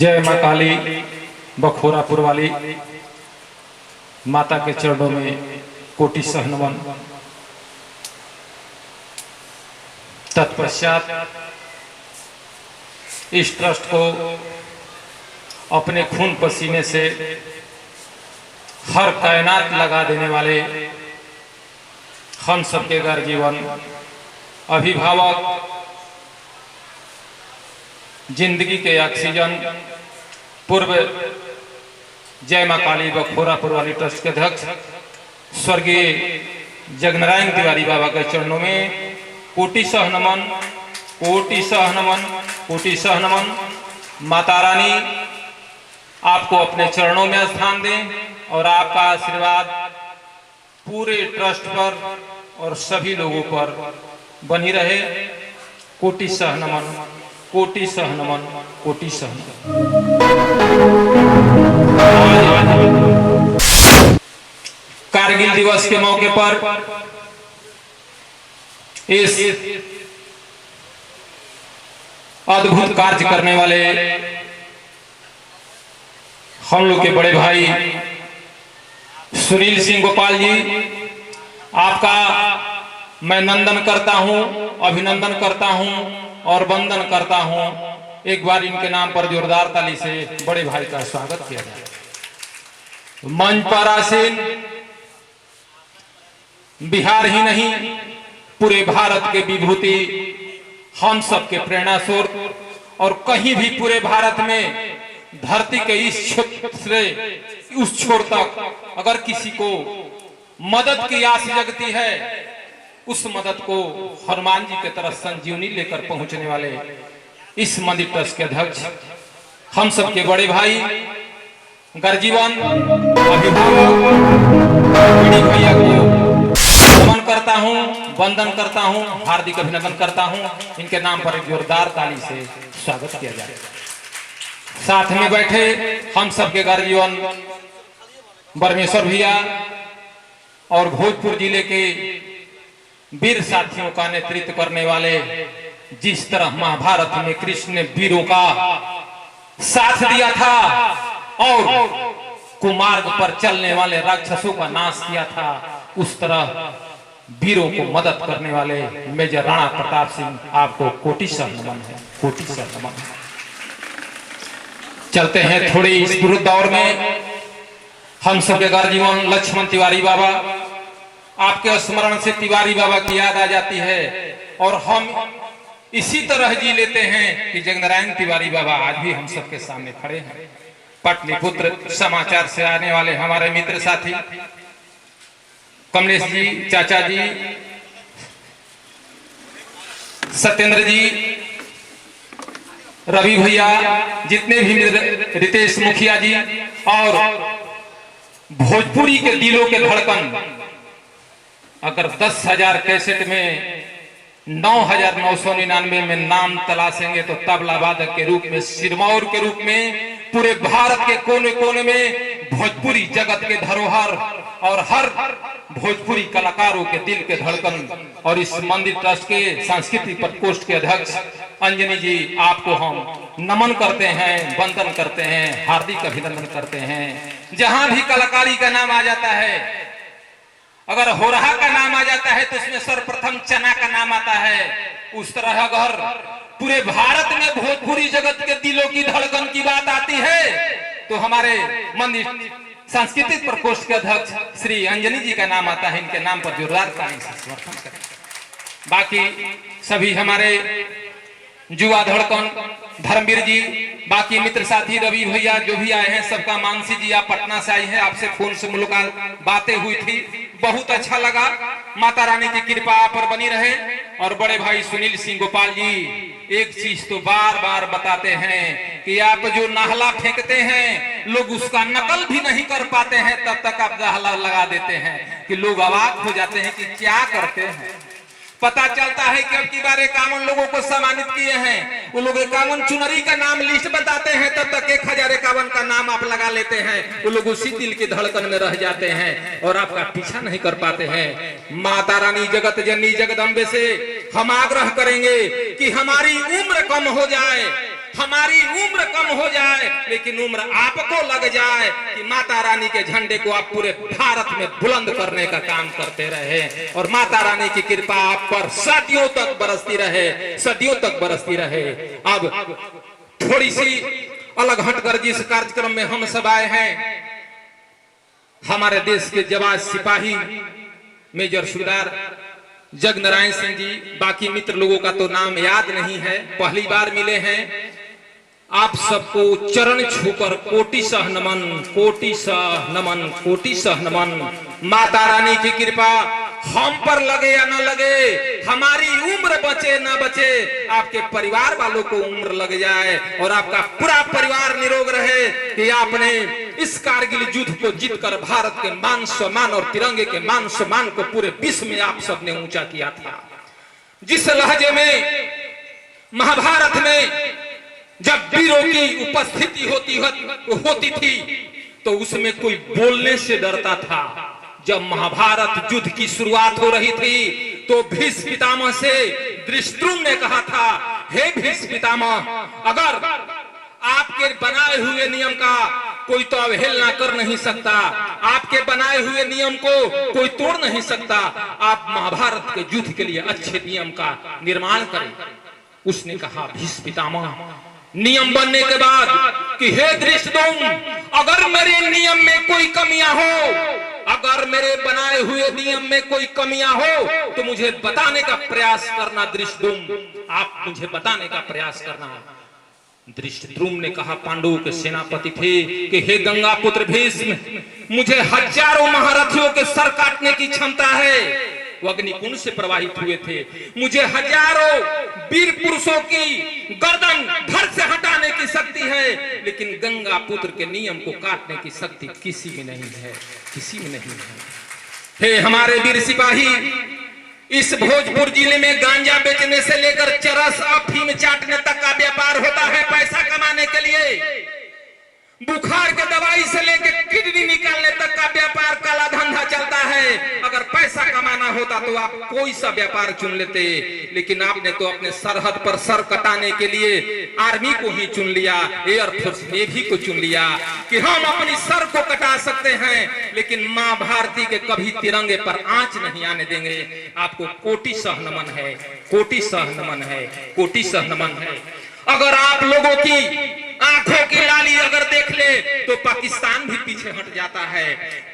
जय माँ काली बखोरापुर वाली माता के चरणों में कोटि सह नमन। तत्पश्चात इस ट्रस्ट को अपने खून पसीने से हर कायनात लगा देने वाले हम सबके गर्जीवन अभिभावक, जिंदगी के ऑक्सीजन, पूर्व जय माँ काली बखोरापुर वाली ट्रस्ट के अध्यक्ष स्वर्गीय जगनारायण तिवारी बाबा के चरणों में कोटि सह नमन, कोटि सह नमन, कोटि सह नमन। माता रानी आपको अपने चरणों में स्थान दें और आपका आशीर्वाद पूरे ट्रस्ट पर और सभी लोगों पर बनी रहे। कोटि सह नमन, कोटि सह नमन, कोटि सह नमन। कारगिल दिवस के मौके पर इस अद्भुत कार्य करने वाले हम लोग के बड़े भाई सुनील सिंह गोपाल जी, आपका मैं नंदन करता हूं, अभिनंदन करता हूं और वंदन करता हूं। एक बार इनके नाम पर जोरदार ताली से बड़े भाई का स्वागत किया जाए। मंच पर आसीन बिहार ही नहीं पूरे भारत के विभूति, हम सबके प्रेरणा स्रोत, और कहीं भी पूरे भारत में धरती के इस क्षेत्र से उस छोर तक अगर किसी को मदद की आस जगती है, उस मदद को हनुमान जी की तरह संजीवनी लेकर पहुंचने वाले इस मंदिर ट्रस्ट के अध्यक्ष हम सबके बड़े भाई गर्जीवन अभिभावक भैया को नमन करता हूं, वंदन करता हूं, हार्दिक अभिनंदन करता हूं। इनके नाम पर एक जोरदार ताली से स्वागत किया जाए। साथ में बैठे हम सबके गर्जीवन बरमेश्वर भैया और भोजपुर जिले के वीर साथियों का नेतृत्व करने वाले, जिस तरह महाभारत में कृष्ण ने वीरों का साथ दिया था और कुमार्ग पर चलने वाले राक्षसों का नाश किया था, उस तरह वीरों को मदद करने वाले मेजर राणा प्रताप सिंह, आपको कोटि सह नमन है, कोटि सह नमन है। चलते हैं थोड़ी इस विरुद्ध दौर में हम सबके गर्जीवन लक्ष्मण तिवारी बाबा, आपके स्मरण से तिवारी बाबा की याद आ जाती है और हम इसी तरह जी लेते हैं कि जगनारायण तिवारी बाबा आज भी हम सबके सामने खड़े हैं। पाटलिपुत्र समाचार से आने वाले हमारे मित्र साथी कमलेश जी, चाचा जी, सत्येंद्र जी, रवि भैया, जितने भी रितेश मुखिया जी और भोजपुरी के दिलों के धड़कन, अगर 10,000 कैसेट में 9,999 में नाम तलाशेंगे तो तबला वादक के रूप में, सिरमौर के रूप में पूरे भारत के कोने कोने में भोजपुरी जगत के धरोहर और हर भोजपुरी कलाकारों के दिल के धड़कन और इस मंदिर ट्रस्ट के सांस्कृतिक प्रकोष्ठ के अध्यक्ष अंजनी जी, आपको हम नमन करते हैं, वंदन करते हैं, हार्दिक अभिनंदन करते हैं। जहां भी कलाकारी का नाम आ जाता है, अगर होरहा का नाम आ जाता है तो उसमें सर्वप्रथम चना का नाम आता है। उस तरह अगर पूरे भारत में भोजपुरी जगत के दिलों की धड़कन की बात आती है तो हमारे मंदिर सांस्कृतिक प्रकोष्ठ के अध्यक्ष श्री अंजनी जी का नाम आता है। इनके नाम पर जोरदार ताली से समर्थन करें। बाकी सभी हमारे जुआ धड़कन धर्मवीर जी, बाकी मित्र साथी रवि भैया जो भी आए हैं, सबका, मानसी जी आप पटना से आई हैं, आपसे फोन से मुलाकात बातें हुई थी, बहुत अच्छा लगा। माता रानी की कृपा आप पर बनी रहे। और बड़े भाई सुनील सिंह गोपाल जी, एक चीज तो बार बार बताते हैं कि आप जो नाहला फेंकते हैं लोग उसका नकल भी नहीं कर पाते हैं, तब तक आप नाहला लगा देते हैं कि लोग अवाक हो जाते हैं कि क्या करते हैं। पता चलता है कि अब की बार 51 लोगों को सम्मानित किए हैं, वो लोग 51 चुनरी का नाम लिस्ट बताते हैं, तब तक 1051 का नाम आप लगा लेते हैं। वो लोग उसी दिल की धड़कन में रह जाते हैं और आपका पीछा नहीं कर पाते हैं। माता रानी जगत जननी जगदम्बे से हम आग्रह करेंगे कि हमारी उम्र कम हो जाए, हमारी उम्र कम हो जाए, लेकिन उम्र आपको लग जाए कि माता रानी के झंडे को आप पूरे भारत में बुलंद करने का काम करते रहे और माता रानी की कृपा आप पर सदियों तक बरसती रहे, सदियों तक बरसती रहे। अब थोड़ी सी अलग हटकर जिस कार्यक्रम में हम सब आए हैं, हमारे देश के जवान सिपाही मेजर सुबेदार जगनारायण सिंह जी, बाकी मित्र लोगों का तो नाम याद नहीं है, पहली बार मिले हैं। आप सबको चरण छूकर कोटि सह नमन, कोटि सह नमन, कोटि सह नमन। माता रानी की कृपा हम पर लगे या न लगे, हमारी उम्र बचे न बचे, आपके परिवार वालों को उम्र लग जाए और आपका पूरा परिवार निरोग रहे कि आपने इस कारगिल युद्ध को जीतकर भारत के मान सम्मान और तिरंगे के मान सम्मान को पूरे विश्व में आप सबने ऊंचा किया था। जिस लहजे में महाभारत में जब वीरों की उपस्थिति होती थी तो उसमें कोई बोलने से डरता था। जब महाभारत युद्ध की शुरुआत हो रही थी तो भीष्म पितामह से धृतराष्ट्र ने कहा था, हे भीष्म पितामह, अगर आपके बनाए हुए नियम का कोई तो अवहेलना कर नहीं सकता, आपके बनाए हुए नियम को कोई तोड़ नहीं सकता, आप महाभारत के युद्ध के लिए अच्छे नियम का निर्माण करें। उसने कहा, भीष्म पितामह, नियम बनने के बाद कि हे धृतराष्ट्र, अगर मेरे नियम में कोई कमियां हो, अगर मेरे बनाए हुए नियम में कोई कमियां हो तो मुझे बताने का प्रयास करना धृतराष्ट्र, आप मुझे बताने का प्रयास करना। धृतराष्ट्र ने कहा, पांडवों के सेनापति थे, कि हे गंगा पुत्र भीष्म, मुझे हजारों महारथियों के सर काटने की क्षमता है, वो अग्निकुंड से प्रवाहित हुए थे, मुझे हजारों वीर पुरुषों की गर्दन धड़ से हटाने की शक्ति है, लेकिन गंगा पुत्र के नियम को काटने की शक्ति किसी में नहीं है, किसी में नहीं है। हे हमारे वीर सिपाही, इस भोजपुर जिले में गांजा बेचने से लेकर चरस अफीम चाटने तक का व्यापार होता है पैसा कमाने के लिए। बुखार के दवाई से लेकर किडनी निकालने तक का व्यापार, काला धंधा चलता है। अगर पैसा कमाना होता तो आप कोई सा व्यापार चुन लेते, लेकिन आपने तो अपने सरहद पर सर कटाने के लिए आर्मी को ही चुन लिया, एयरफोर्स नेवी को चुन लिया कि हम अपनी सर को कटा सकते हैं, लेकिन मां भारती के कभी तिरंगे पर आंच नहीं आने देंगे। आपको कोटि सह नमन है, कोटि सह नमन है, कोटि सह नमन है। अगर आप लोगों की आंखों की लाली अगर देख ले तो पाकिस्तान भी पीछे हट जाता है।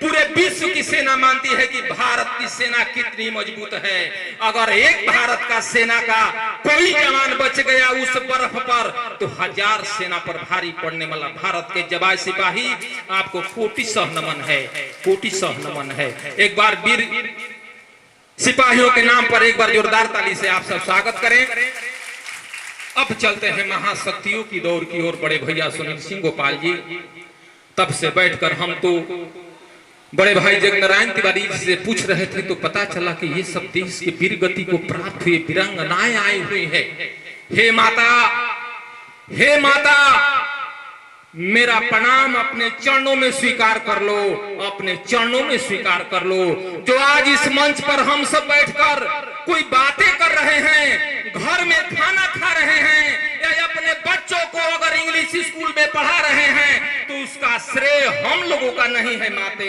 पूरे विश्व की सेना मानती है कि भारत की सेना कितनी मजबूत है। अगर एक भारत का सेना का कोई जवान बच गया उस बर्फ पर तो हजार सेना पर भारी पड़ने वाला भारत के जवान सिपाही, आपको कोटि सह नमन है, कोटि सह नमन है। एक बार वीर सिपाहियों के नाम पर एक बार जोरदार ताली से आप सब स्वागत करें। अब चलते हैं महाशक्तियों की दौड़ की ओर। बड़े भैया सुनील सिंह गोपाल जी, तब से बैठकर हम तो बड़े भाई जगनारायण तिवारी से पूछ रहे थे तो पता चला कि ये सब देश की वीर गति को प्राप्त हुए वीरांगनाएं आई हुई है। हे माता, हे माता, मेरा प्रणाम अपने चरणों में स्वीकार कर लो, अपने चरणों में स्वीकार कर लो। जो आज इस मंच पर हम सब बैठकर कोई बातें कर रहे हैं, घर में खाना खा रहे हैं या अपने बच्चों को अगर इंग्लिश स्कूल में पढ़ा रहे हैं तो उसका श्रेय हम लोगों का नहीं है माते,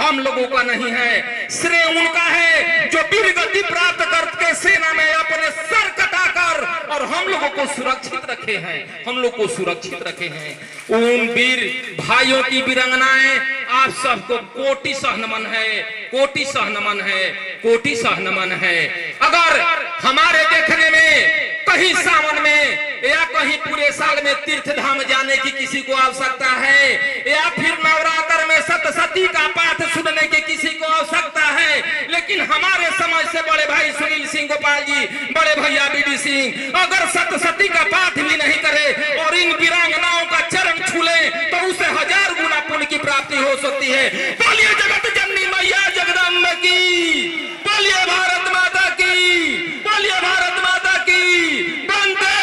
हम लोगों का नहीं है। श्रेय उनका है जो वीर गति प्राप्त करके सेना में अपने सर कटाकर और हम लोगों को सुरक्षित रखे हैं, हम लोग को सुरक्षित रखे हैं। उन वीर भाइयों की वीरांगनाएं आप सबको कोटि सह नमन है, कोटि सह नमन है, कोटि सह नमन है। अगर हमारे देखने में कहीं सावन में या कहीं पूरे साल में तीर्थ धाम जाने की किसी को आवश्यकता है या फिर नवरात्र में सप्तशती का पाठ सुनने की किसी को आवश्यकता है, लेकिन हमारे समाज से बड़े भाई सुनील सिंह गोपाल जी, बड़े भैया बीडी सिंह अगर सप्तशती का पाठ भी नहीं करे और इन वीरांगनाओं का चरण छू ले तो उसे 1000 गुना पुण्य की प्राप्ति हो सकती है। बोलिए जगत जननी मैया जगदम्बा की, बोलिए भारत माता की, बोलिए भारत माता की। वंदे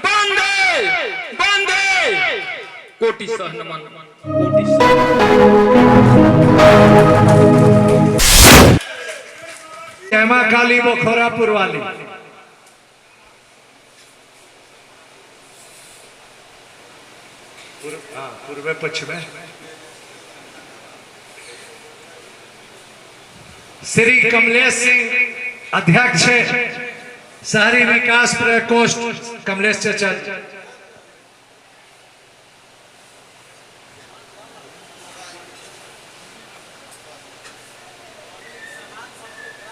वंदे वंदे। कोटि सह नमन, कोटि सह नमन। जय मां काली वो खोरापुर वाली। पूर्व पश्चिम श्री कमलेश सिंह अध्यक्ष शहरी विकास प्रकोष्ठ कमलेश चचा।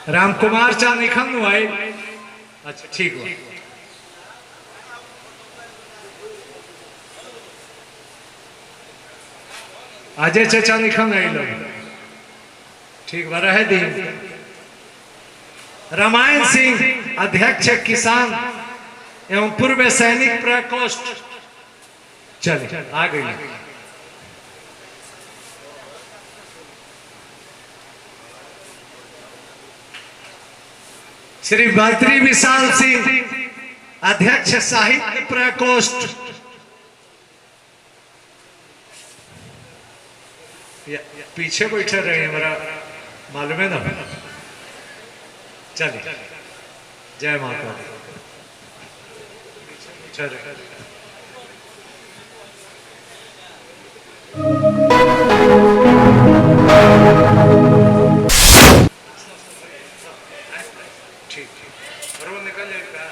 राम कुमार चा निखन हुआ। अच्छा ठीक हुआ। अजय चचा निखन आई लोग ठीक बा रहे दी। रामायण सिंह अध्यक्ष किसान एवं पूर्व सैनिक प्रकोष्ठ। चले आ गई। श्री भातृ विशाल सिंह अध्यक्ष साहित्य प्रकोष्ठ। पीछे बैठे रहे हमारा मालूम है ना। चलिए जय माता दी। ठीक बरोबर निकल जाएगा।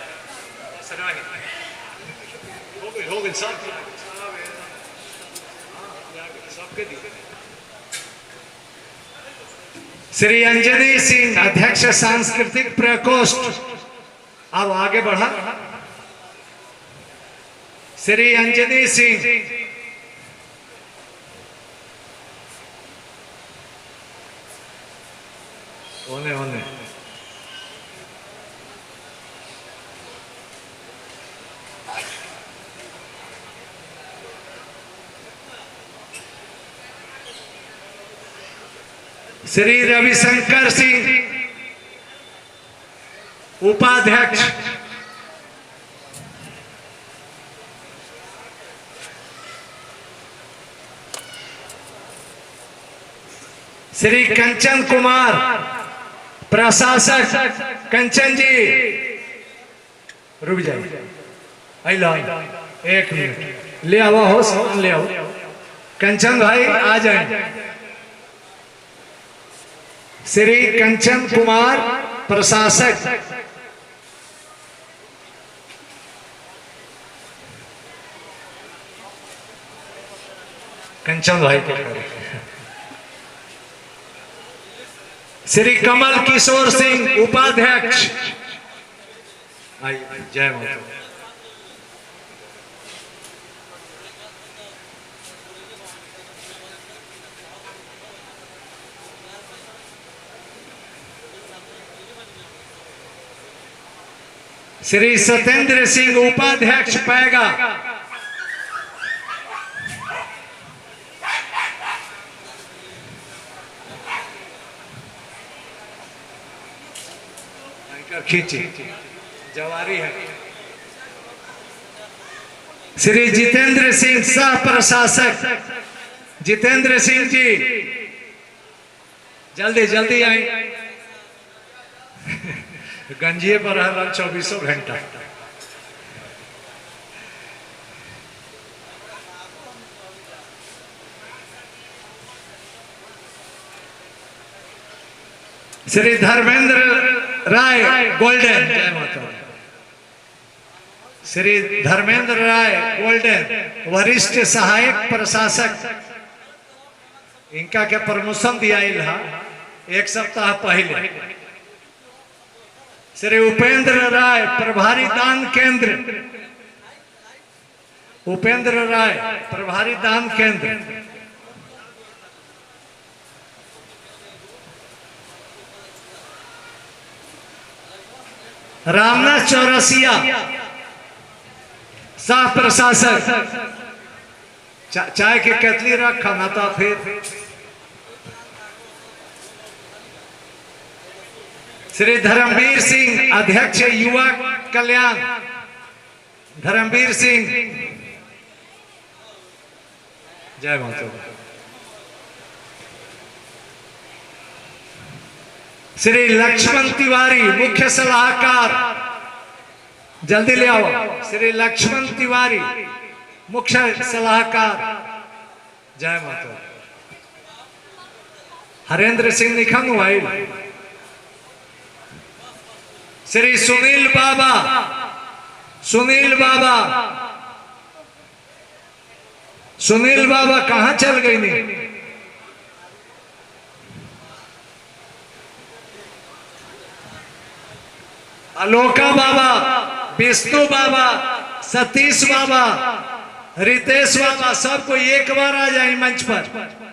हो गए सबके दिए। श्री अंजनी सिंह अध्यक्ष सांस्कृतिक प्रकोष्ठ। अब आगे बढ़ा। श्री अंजनी सिंह ओने ओने श्री रविशंकर सिंह उपाध्यक्ष। श्री कंचन कुमार प्रशासक। कंचन जी रुक जाइए। एक मिनट ले आओ हो सामान ले आओ। कंचन भाई आ जाए। श्री कंचन कुमार प्रशासक। कंचन भाई को श्री कमल किशोर सिंह उपाध्यक्ष। जय माता। श्री सत्येंद्र सिंह उपाध्यक्ष पैगा। खींची जवारी है। श्री जितेंद्र सिंह सह प्रशासक। जितेंद्र सिंह जी जल्दी जल्दी आए। गंजिए पर हर 24 घंटा। श्री धर्मेंद्र राय गोल्डन। जय माता। श्री धर्मेंद्र राय गोल्डन वरिष्ठ सहायक प्रशासक। इनका क्या प्रमोशन दिया एक सप्ताह पहले। श्री उपेंद्र राय प्रभारी दान केंद्र। उपेंद्र राय प्रभारी दान केंद्र। रामनाथ चौरसिया सह प्रशासक। चाय के केतली रखा ना तो फिर। श्री धर्मवीर सिंह अध्यक्ष युवा कल्याण। धर्मवीर सिंह जय माता। श्री लक्ष्मण तिवारी मुख्य सलाहकार, जल्दी ले आओ। श्री लक्ष्मण तिवारी मुख्य सलाहकार। जय माता। हरेंद्र सिंह निखंग भाई। श्री सुनील बाबा, सुनील बाबा, सुनील बाबा कहां चल गई नहीं? अलोका बाबा, विष्णु बाबा, सतीश बाबा, रितेश बाबा, सबको एक बार आ जाए मंच पर।